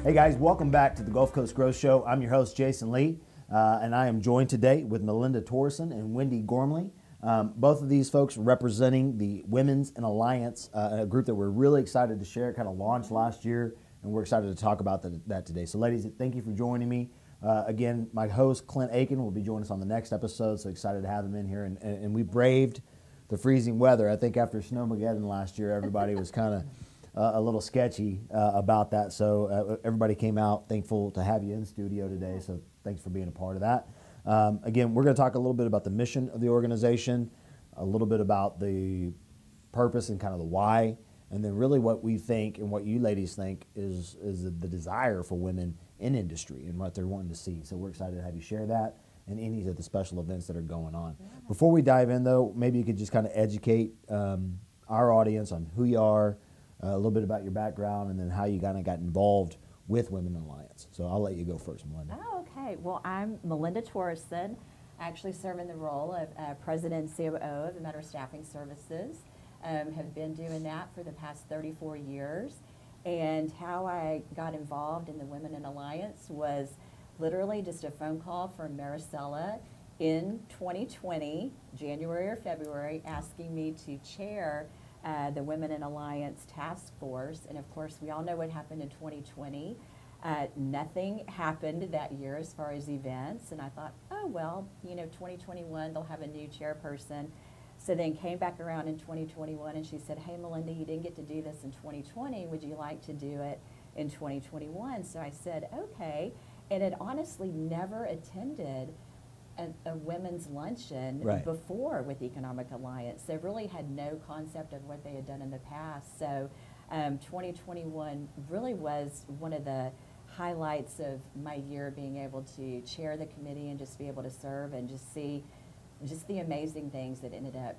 Hey guys, welcome back to the Gulf Coast Growth Show. I'm your host, Jason Lee, and I am joined today with Melinda Torrison and Wendy Ghormley. Both of these folks representing the Women's and Alliance, a group that we're really excited to share. It kind of launched last year, and we're excited to talk about that today. So ladies, thank you for joining me. Again, my host, Clint Aiken, will be joining us on the next episode, so excited to have him in here. And we braved the freezing weather. I think after Snowmageddon last year, everybody was kind of a little sketchy about that. So everybody came out. Thankful to have you in studio today. So thanks for being a part of that. Again, we're going to talk a little bit about the mission of the organization, a little bit about the purpose and kind of the why, and then really what we think and what you ladies think is the desire for women in industry and what they're wanting to see. So we're excited to have you share that and any of the special events that are going on. Yeah. Before we dive in, though, maybe you could just kind of educate our audience on who you are, a little bit about your background, and then how you kind of got involved with Women Alliance. So I'll let you go first, Melinda. Oh, okay. Well, I'm Melinda Torrison, actually serving the role of President and COO of the Meador Staffing Services. Have been doing that for the past 34 years. And how I got involved in the Women in Alliance was literally just a phone call from Maricela in 2020, January or February, asking me to chair the Women in Alliance Task Force. And of course, we all know what happened in 2020. Nothing happened that year as far as events. And I thought, oh, well, 2021, they'll have a new chairperson. So then came back around in 2021 and she said, hey, Melinda, you didn't get to do this in 2020. Would you like to do it in 2021? So I said, okay. And had honestly never attended a women's luncheon before with Economic Alliance. They really had no concept of what they had done in the past. So 2021 really was one of the highlights of my year, being able to chair the committee and just be able to serve and just see just the amazing things that ended up,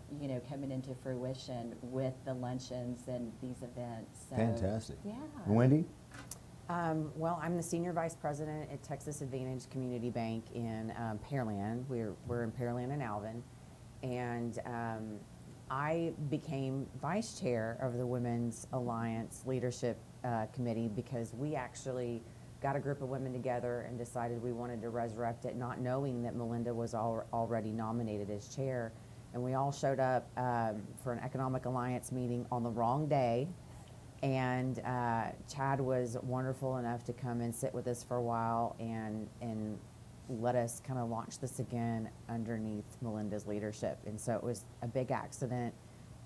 coming into fruition with the luncheons and these events. So, fantastic. Yeah. And Wendy? Well, I'm the Senior Vice President at Texas Advantage Community Bank in Pearland. We're in Pearland and Alvin. And I became Vice Chair of the Women's Alliance Leadership Committee because we actually got a group of women together and decided we wanted to resurrect it, not knowing that Melinda was already nominated as chair. And we all showed up for an Economic Alliance meeting on the wrong day. And Chad was wonderful enough to come and sit with us for a while and let us kind of launch this again underneath Melinda's leadership. And so it was a big accident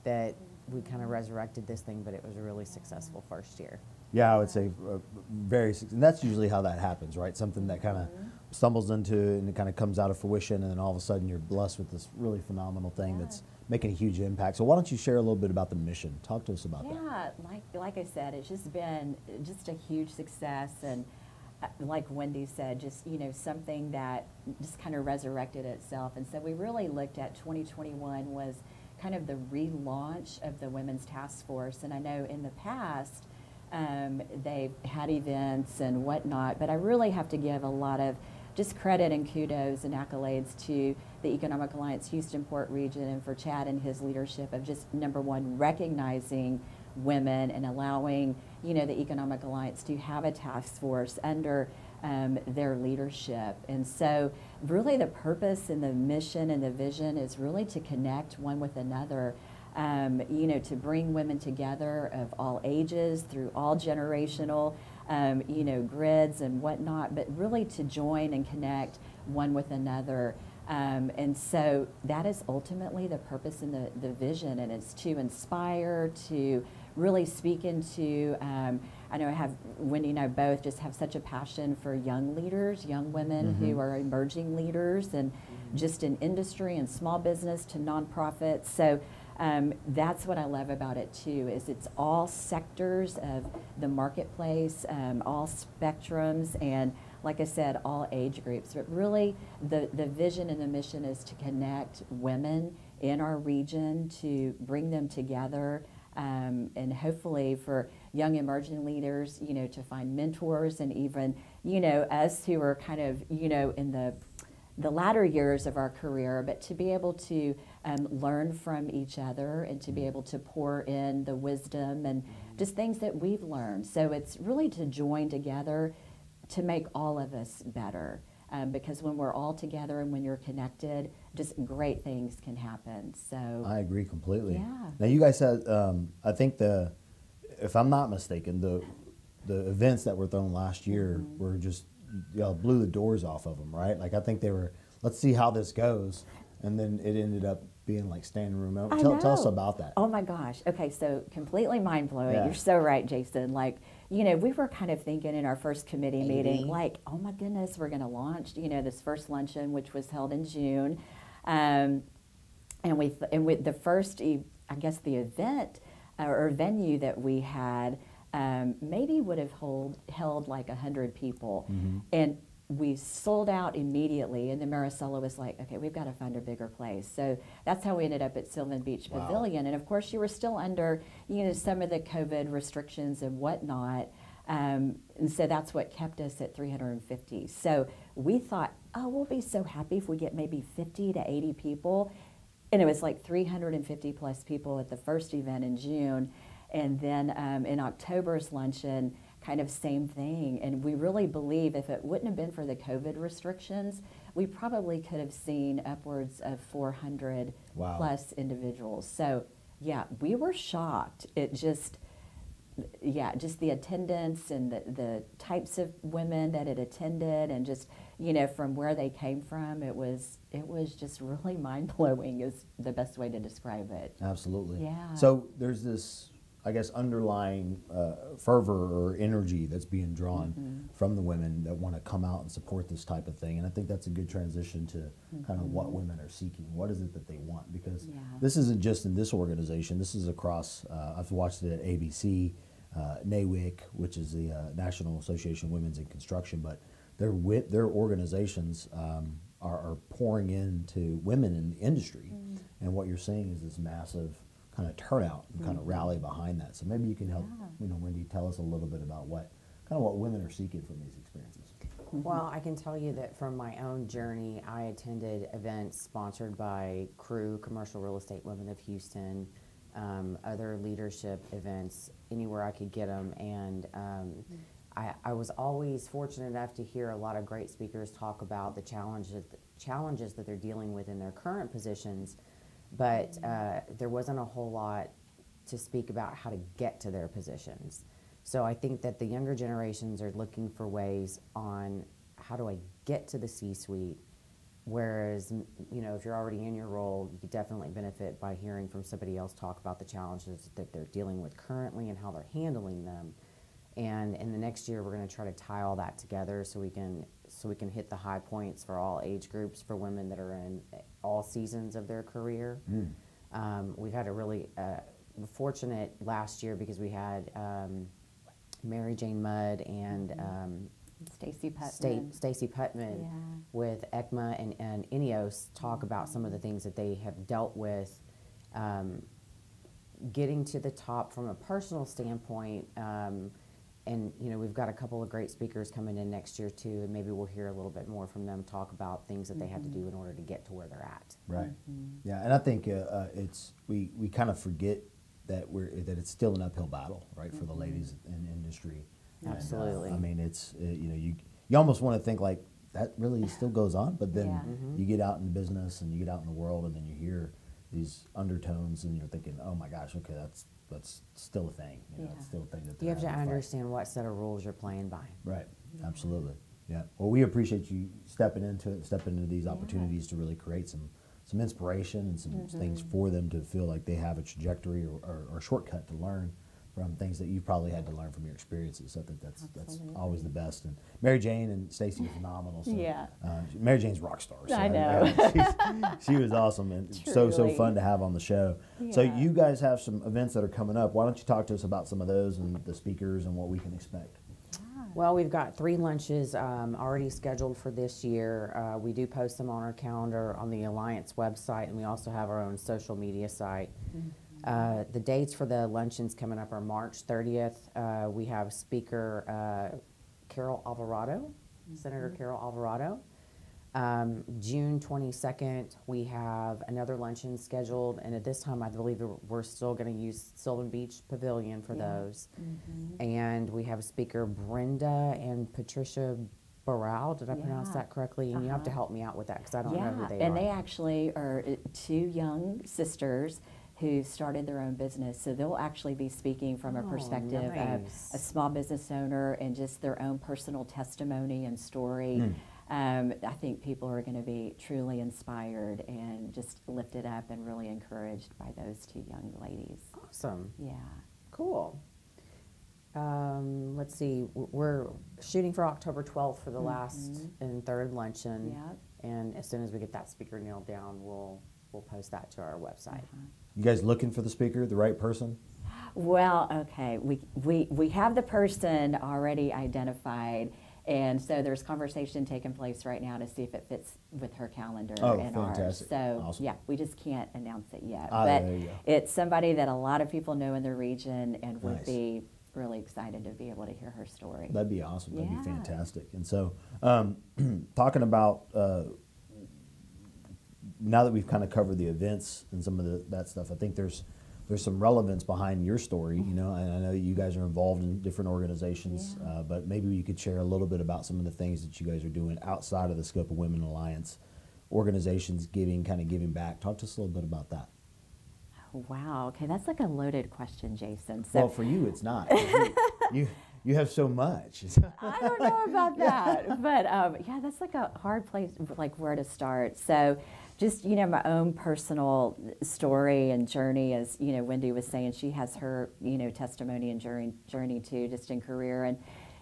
that we kind of resurrected this thing, but it was a really successful first year. Yeah, I would say and that's usually how that happens, right? Something that kind of stumbles into and it kind of comes out of fruition, and then all of a sudden you're blessed with this really phenomenal thing that's making a huge impact. So why don't you share a little bit about the mission? Talk to us about that. Yeah, like I said, it's just been just a huge success, and like Wendy said, just something that just kind of resurrected itself. And so we really looked at 2021 was kind of the relaunch of the Women's Task Force. And I know in the past they've had events and whatnot, but I really have to give a lot of just credit and kudos and accolades to the Economic Alliance Houston Port region and for Chad and his leadership of just, number one, recognizing women and allowing, the Economic Alliance to have a task force under their leadership. And so really the purpose and the mission and the vision is really to connect one with another, to bring women together of all ages through all generational grids and whatnot, but really to join and connect one with another. And so that is ultimately the purpose and the vision, and it's to inspire, to really speak into, I know Wendy and I both just have such a passion for young leaders, young women who are emerging leaders, and just in industry and small business to nonprofits. So that's what I love about it too, is it's all sectors of the marketplace, all spectrums, and like I said, all age groups. But really the vision and the mission is to connect women in our region, to bring them together, and hopefully for young emerging leaders, to find mentors, and even, us who are kind of, in the the latter years of our career, but to be able to learn from each other and to be able to pour in the wisdom and just things that we've learned. So it's really to join together to make all of us better. Because when we're all together and when you're connected, just great things can happen. So I agree completely. Yeah. Now you guys had, I think if I'm not mistaken, the events that were thrown last year were just, y'all blew the doors off of them, right? Like I think they were, let's see how this goes, and then it ended up being like standing room only. Tell us about that. Oh my gosh. Okay, so completely mind blowing. Yeah. You're so right, Jason. Like, you know, we were kind of thinking in our first committee meeting, like, oh my goodness, we're going to launch, you know, this first luncheon, which was held in June, and with the first, I guess, the event or venue that we had maybe would have held like 100 people, and we sold out immediately, and then Maricela was like, okay, we've got to find a bigger place. So that's how we ended up at Sylvan Beach Pavilion. And of course, you were still under, you know, some of the COVID restrictions and whatnot. And so that's what kept us at 350. So we thought, oh, we'll be so happy if we get maybe 50 to 80 people. And it was like 350 plus people at the first event in June. And then in October's luncheon, kind of same thing. And we really believe if it wouldn't have been for the COVID restrictions, we probably could have seen upwards of 400 plus individuals. So yeah, we were shocked. It just, just the attendance and the types of women that had attended, and just, you know, from where they came from, it was just really mind-blowing is the best way to describe it. Absolutely. Yeah. So there's this, I guess, underlying fervor or energy that's being drawn from the women that want to come out and support this type of thing. And I think that's a good transition to kind of what women are seeking. What is it that they want? Because this isn't just in this organization. This is across, I've watched it at ABC, NAWIC, which is the National Association of Women's in Construction, but their organizations are pouring into women in the industry. And what you're seeing is this massive kind of turnout and kind of rally behind that. So maybe you can help, you know, Wendy, tell us a little bit about what women are seeking from these experiences. Well, I can tell you that from my own journey, I attended events sponsored by CREW, Commercial Real Estate Women of Houston, other leadership events, anywhere I could get them. And I was always fortunate enough to hear a lot of great speakers talk about the challenges that they're dealing with in their current positions. But there wasn't a whole lot to speak about how to get to their positions. So I think that the younger generations are looking for ways on how do I get to the C-suite, whereas, you know, if you're already in your role, you could definitely benefit by hearing from somebody else talk about the challenges that they're dealing with currently and how they're handling them. And in the next year, we're going to try to tie all that together so we can hit the high points for all age groups for women that are in all seasons of their career. We've had a really fortunate last year because we had Mary Jane Mudd and Stacy Putman. Stacy Putman with ECMA and INEOS talk about some of the things that they have dealt with getting to the top from a personal standpoint. And, you know, we've got a couple of great speakers coming in next year, too, and maybe we'll hear a little bit more from them talk about things that they had to do in order to get to where they're at. Right. Yeah, and I think we kind of forget that it's still an uphill battle, right, for the ladies in industry. Absolutely. And, I mean, it's, you know, you almost want to think like that really still goes on, but then you get out in business and you get out in the world and then you hear these undertones and you're thinking, oh my gosh, okay, that's still a thing. You know, it's still a thing that you have to understand what set of rules you're playing by. Right. Absolutely. Yeah. Well, we appreciate you stepping into these opportunities to really create some inspiration and some things for them to feel like they have a trajectory or a shortcut to learn from things that you probably had to learn from your experiences. So I think that's always the best. And Mary Jane and Stacy are phenomenal. So, Mary Jane's rock star. So I know. She was awesome and so fun to have on the show. Yeah. So you guys have some events that are coming up. Why don't you talk to us about some of those and the speakers and what we can expect? Well, we've got 3 lunches already scheduled for this year. We do post them on our calendar on the Alliance website, and we also have our own social media site. The dates for the luncheons coming up are March 30th. We have speaker Carol Alvarado, Senator Carol Alvarado. June 22nd, we have another luncheon scheduled, and at this time, I believe we're still going to use Sylvan Beach Pavilion for those. And we have speaker Brenda and Patricia Barrow. Did I pronounce that correctly? And you have to help me out with that because I don't know who they are. And they actually are two young sisters who started their own business. So they'll actually be speaking from a perspective of a small business owner and just their own personal testimony and story. I think people are going to be truly inspired and just lifted up and really encouraged by those two young ladies. Awesome. Yeah. Cool. Let's see. We're shooting for October 12th for the last and third luncheon. And as soon as we get that speaker nailed down, we'll post that to our website. You guys looking for the speaker, the right person? Well, okay. We have the person already identified. And so there's conversation taking place right now to see if it fits with her calendar and ours. So awesome. Yeah, we just can't announce it yet. But it's somebody that a lot of people know in the region and would be really excited to be able to hear her story. That'd be awesome. That'd be fantastic. And so talking about now that we've kind of covered the events and some of that stuff, I think there's some relevance behind your story, you know, and I know you guys are involved in different organizations, but maybe you could share a little bit about some of the things that you guys are doing outside of the scope of Women Alliance organizations, giving back. Talk to us a little bit about that. Wow, okay, that's like a loaded question, Jason. So, well, for you, it's not. You have so much. I don't know about that, but yeah, that's like a hard place, like where to start. So just, you know, my own personal story and journey, as, you know, Wendy was saying, she has her, you know, testimony and journey too, just in career. And,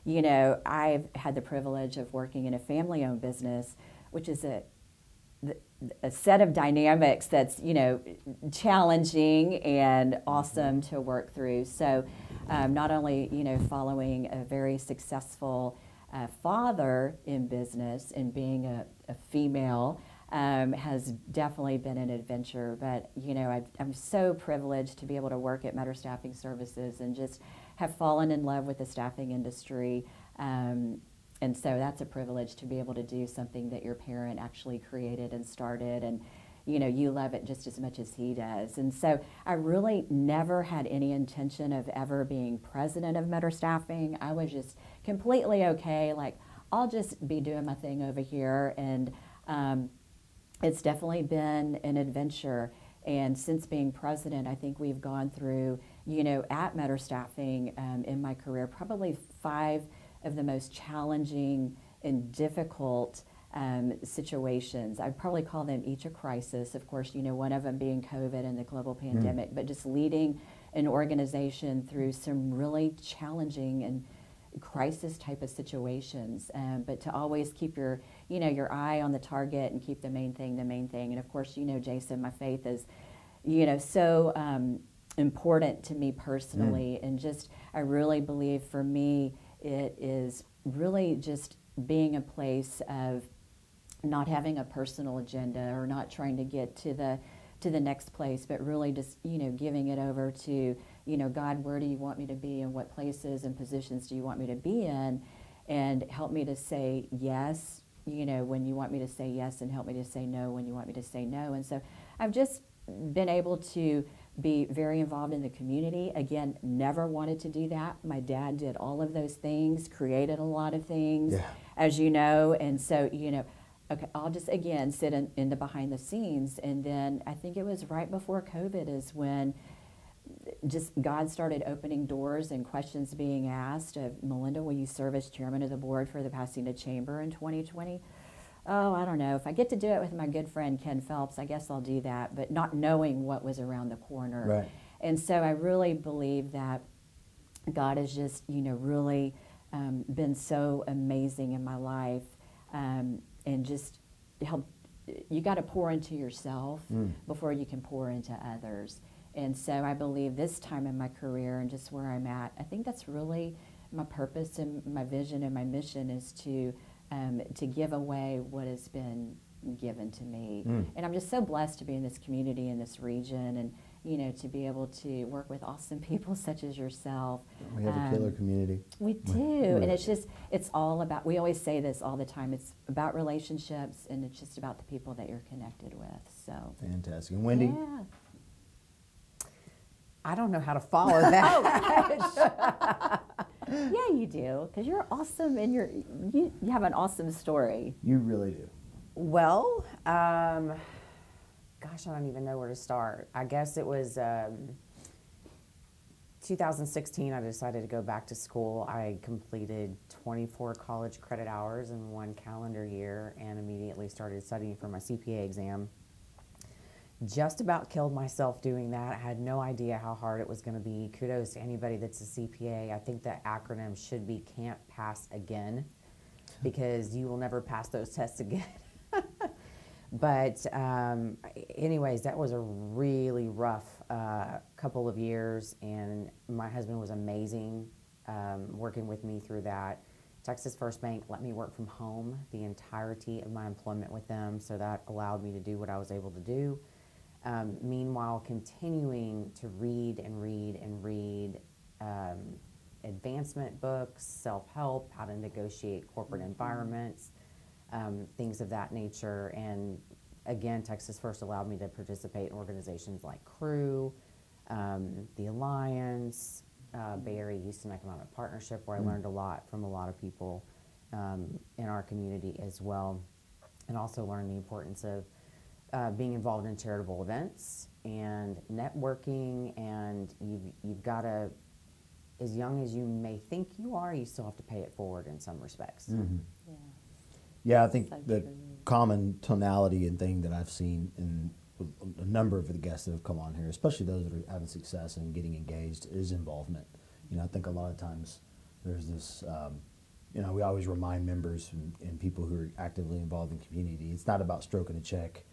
you know, I've had the privilege of working in a family-owned business, which is a set of dynamics that's, you know, challenging and awesome to work through. So not only, you know, following a very successful father in business and being a female has definitely been an adventure, but, you know, I'm so privileged to be able to work at Meador Staffing Services and just have fallen in love with the staffing industry. And so that's a privilege to be able to do something that your parent actually created and started, and, you know, you love it just as much as he does. And so I really never had any intention of ever being president of Meador Staffing. I was just completely okay, like, I'll just be doing my thing over here. And it's definitely been an adventure. And since being president, I think we've gone through, you know, at Meador Staffing in my career, probably 5 of the most challenging and difficult situations. I'd probably call them each a crisis. Of course, you know, one of them being COVID and the global pandemic, but just leading an organization through some really challenging and crisis type of situations. But to always keep your, you know, your eye on the target and keep the main thing. And of course, you know, Jason, my faith is, you know, so important to me personally. And just, I really believe for me, it is really just being a place of not having a personal agenda or not trying to get to the next place, but really just, you know, giving it over to, you know, God, where do you want me to be, and what places and positions do you want me to be in, and help me to say yes, you know, when you want me to say yes, and help me to say no when you want me to say no. And so I've just been able to be very involved in the community. Again, never wanted to do that. My dad did all of those things, created a lot of things, as you know. And so, you know, okay, I'll just, again, sit in the behind the scenes. And then I think it was right before COVID is when just God started opening doors and questions being asked of, Melinda, will you serve as chairman of the board for the Pasadena Chamber in 2020? Oh, I don't know. If I get to do it with my good friend Ken Phelps, I guess I'll do that, but not knowing what was around the corner. Right. And so I really believe that God has just, you know, really been so amazing in my life, and just help. You got to pour into yourself before you can pour into others. And so I believe this time in my career and just where I'm at, I think that's really my purpose and my vision and my mission is to give away what has been given to me. And I'm just so blessed to be in this community, in this region, you know, to be able to work with awesome people such as yourself. We have a killer community. We do, and it's all about, we always say this all the time, it's about relationships, and it's just about the people that you're connected with, so. Fantastic. And Wendy? Yeah. I don't know how to follow that. Yeah, you do, because you're awesome, and you have an awesome story. You really do. Well, gosh, I don't even know where to start. I guess it was 2016, I decided to go back to school. I completed 24 college credit hours in 1 calendar year and immediately started studying for my CPA exam. Just about killed myself doing that. I had no idea how hard it was going to be. Kudos to anybody that's a CPA. I think the acronym should be Can't Pass Again, because you will never pass those tests again. But anyways, that was a really rough couple of years, and my husband was amazing working with me through that. Texas First Bank let me work from home the entirety of my employment with them, so that allowed me to do what I was able to do. Meanwhile, continuing to read and read and read advancement books, self-help, how to negotiate corporate environments, things of that nature. And again, Texas First allowed me to participate in organizations like CREW, the Alliance, Bay Area Houston Economic Partnership, where I learned a lot from a lot of people in our community as well, and also learned the importance of being involved in charitable events and networking. And you've got to, as young as you may think you are, you still have to pay it forward in some respects. Mm-hmm. Yeah. Yeah, I think So the true. common tonality and thing that I've seen in a number of the guests that have come on here, especially those that are having success and getting engaged, is involvement. You know, I think a lot of times there's this, you know, we always remind members and people who are actively involved in community, it's not about stroking a check,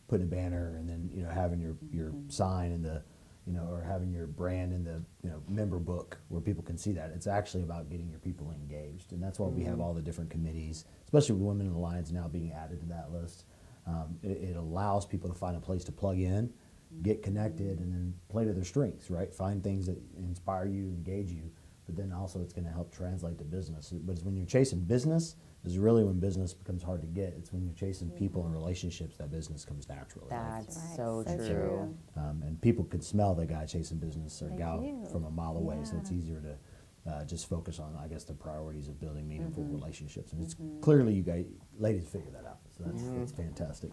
putting a banner, and then, you know, having your sign in the, you know, or having your brand in the, you know, member book where people can see that. It's actually about getting your people engaged, and that's why we have all the different committees, especially with Women in Alliance now being added to that list. It allows people to find a place to plug in, get connected, and then play to their strengths, right? Find things that inspire you, engage you, but then also it's going to help translate to business. But it's when you're chasing business is really when business becomes hard to get. It's when you're chasing people and relationships that business comes naturally. That's right. so So true. true. And people could smell the guy chasing business or They gal do. from a mile away, so it's Yeah. easier to just focus on, I guess, the priorities of building meaningful relationships. And it's clearly you guys, ladies, figure that out. So that's fantastic.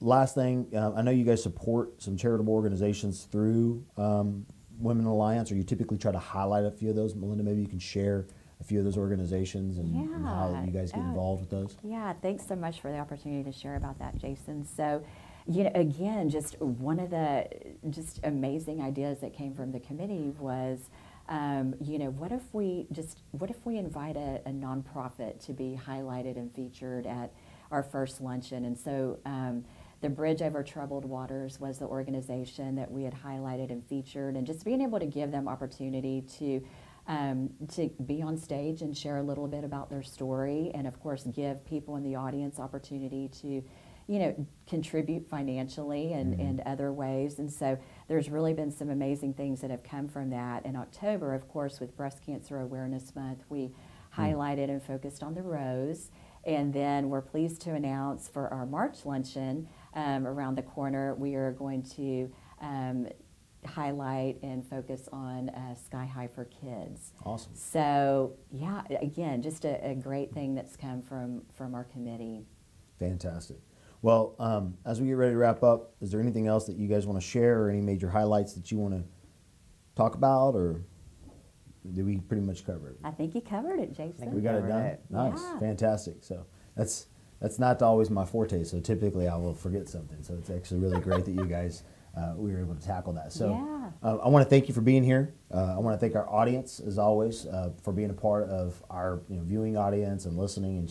Last thing, I know you guys support some charitable organizations through Women Alliance, or you typically try to highlight a few of those. Melinda, maybe you can share a few of those organizations and how you guys get involved with those. Yeah, thanks so much for the opportunity to share about that, Jason. So, you know, again, just one of the just amazing ideas that came from the committee was, you know, what if we invite a nonprofit to be highlighted and featured at our first luncheon? And so the Bridge Over Troubled Waters was the organization that we had highlighted and featured, and just being able to give them opportunity to be on stage and share a little bit about their story, and of course give people in the audience opportunity to, you know, contribute financially and other ways. And so there's really been some amazing things that have come from that. In October, of course, with Breast Cancer Awareness Month, we highlighted and focused on the rose. And then we're pleased to announce for our March luncheon around the corner, we are going to highlight and focus on Sky High for Kids. Awesome. So yeah, again, just a great thing that's come from our committee. Fantastic. Well, as we get ready to wrap up, is there anything else that you guys want to share, or any major highlights that you want to talk about, or did we pretty much cover it? I think you covered it, Jason. We got it covered done? it. Nice. Yeah. Fantastic. So that's not always my forte, so typically I will forget something. So it's actually really great that you guys, we were able to tackle that. So I want to thank you for being here. I want to thank our audience, as always, for being a part of our viewing audience and listening and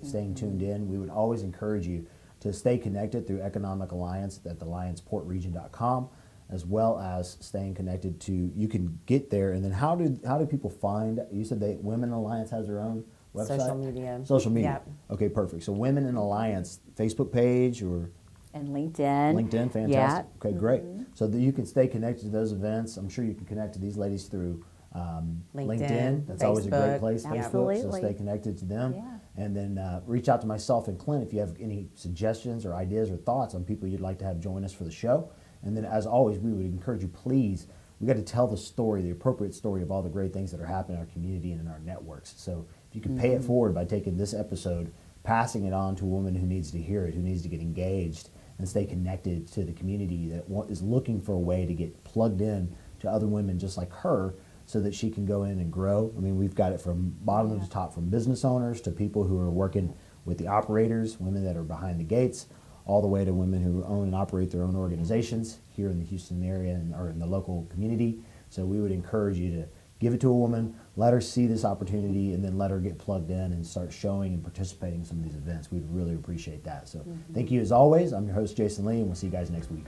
staying tuned in. We would always encourage you to stay connected through Economic Alliance at theallianceportregion.com, as well as staying connected to, you can get there. And then how do people find, you said Women Alliance has their own website? Social media. Social media. Yep. Okay, perfect. So Women in Alliance, Facebook page or? And LinkedIn. LinkedIn, fantastic. Yeah. Okay, great. So that you can stay connected to those events. I'm sure you can connect to these ladies through LinkedIn. That's always a great Facebook. place. Facebook, Absolutely. so stay connected to them. Yeah. And then reach out to myself and Clint if you have any suggestions or ideas or thoughts on people you'd like to have join us for the show. And then, as always, we would encourage you, please, we got to tell the story, the appropriate story of all the great things that are happening in our community and in our networks. So if you can pay it forward by taking this episode, passing it on to a woman who needs to hear it, who needs to get engaged and stay connected to the community that is looking for a way to get plugged in to other women just like her, so that she can go in and grow. I mean, we've got it from bottom to top, from business owners to people who are working with the operators, women that are behind the gates, all the way to women who own and operate their own organizations here in the Houston area or in the local community. So we would encourage you to give it to a woman, let her see this opportunity, and then let her get plugged in and start showing and participating in some of these events. We'd really appreciate that. So thank you as always. I'm your host, Jason Lee, and we'll see you guys next week.